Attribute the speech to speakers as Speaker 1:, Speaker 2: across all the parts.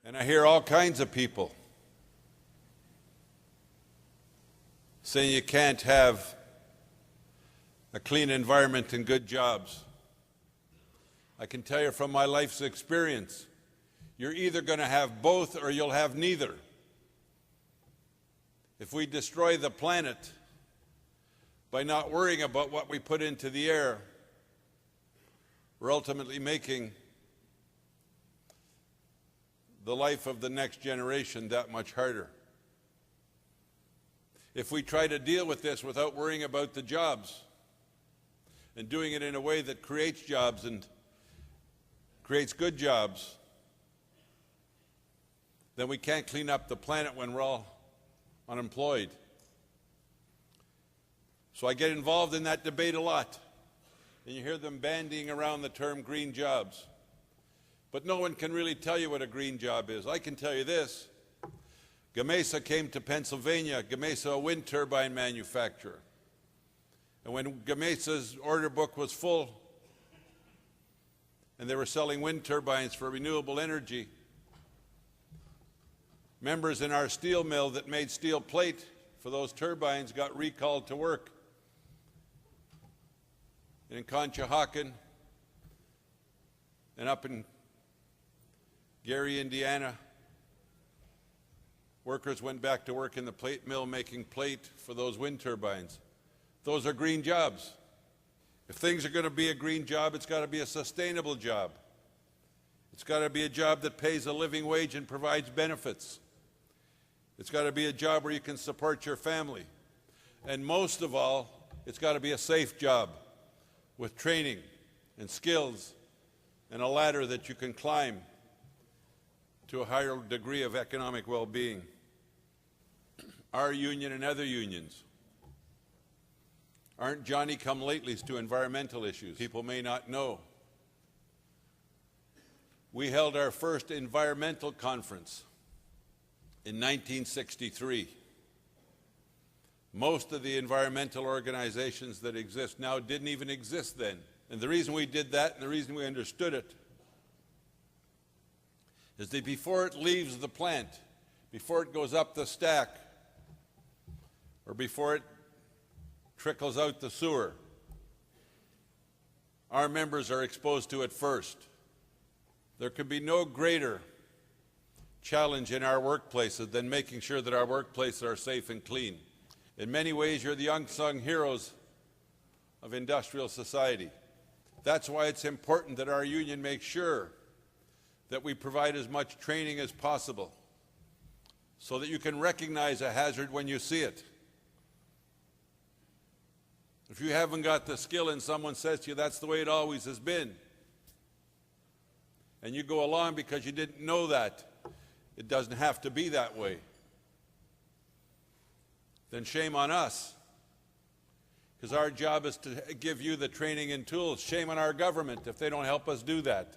Speaker 1: And I hear all kinds of people saying you can't have a clean environment and good jobs. I can tell you from my life's experience, you're either going to have both or you'll have neither. If we destroy the planet by not worrying about what we put into the air, we're ultimately making the life of the next generation that much harder. If we try to deal with this without worrying about the jobs and doing it in a way that creates jobs and creates good jobs, then we can't clean up the planet when we're all unemployed. So I get involved in that debate a lot, and you hear them bandying around the term green jobs. But no one can really tell you what a green job is. I can tell you this. Gamesa came to Pennsylvania, Gamesa, a wind turbine manufacturer. And when Gamesa's order book was full, and they were selling wind turbines for renewable energy, members in our steel mill that made steel plate for those turbines got recalled to work. In Conshohocken and up in Gary, Indiana, workers went back to work in the plate mill making plate for those wind turbines. Those are green jobs. If things are going to be a green job, it's got to be a sustainable job. It's got to be a job that pays a living wage and provides benefits. It's got to be a job where you can support your family. And most of all, it's got to be a safe job with training and skills and a ladder that you can climb to a higher degree of economic well-being. Our union and other unions aren't Johnny-come-latelys to environmental issues. People may not know. We held our first environmental conference in 1963. Most of the environmental organizations that exist now didn't even exist then. And the reason we did that and the reason we understood it is that before it leaves the plant, before it goes up the stack, or before it trickles out the sewer, our members are exposed to it first. There could be no greater challenge in our workplaces than making sure that our workplaces are safe and clean. In many ways, you're the unsung heroes of industrial society. That's why it's important that our union makes sure that we provide as much training as possible so that you can recognize a hazard when you see it. If you haven't got the skill and someone says to you, that's the way it always has been, and you go along because you didn't know that, it doesn't have to be that way, then shame on us. Because our job is to give you the training and tools. Shame on our government if they don't help us do that.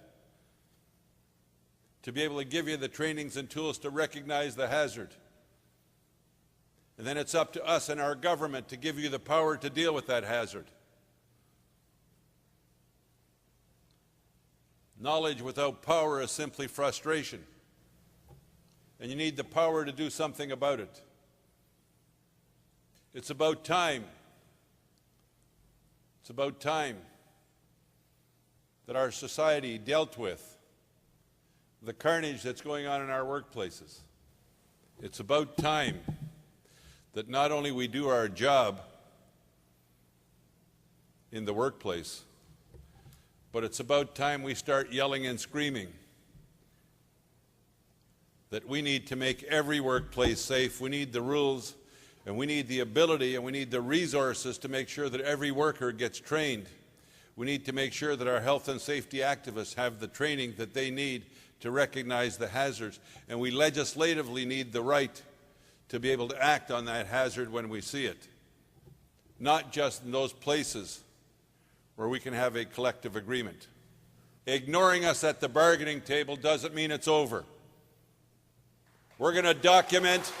Speaker 1: To be able to give you the trainings and tools to recognize the hazard. And then it's up to us and our government to give you the power to deal with that hazard. Knowledge without power is simply frustration. And you need the power to do something about it. It's about time. It's about time that our society dealt with the carnage that's going on in our workplaces. It's about time that not only we do our job in the workplace, but it's about time we start yelling and screaming that we need to make every workplace safe. We need the rules, and we need the ability, and we need the resources to make sure that every worker gets trained. We need to make sure that our health and safety activists have the training that they need to recognize the hazards. And we legislatively need the right to be able to act on that hazard when we see it. Not just in those places where we can have a collective agreement. Ignoring us at the bargaining table doesn't mean it's over. We're going to document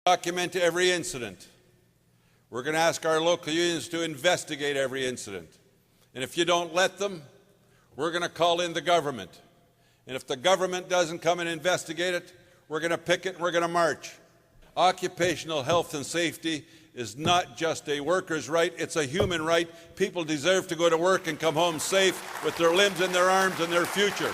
Speaker 1: document every incident. We're going to ask our local unions to investigate every incident. And if you don't let them, we're going to call in the government. And if the government doesn't come and investigate it, we're going to picket and we're going to march. Occupational health and safety is not just a worker's right, it's a human right. People deserve to go to work and come home safe with their limbs and their arms and their future.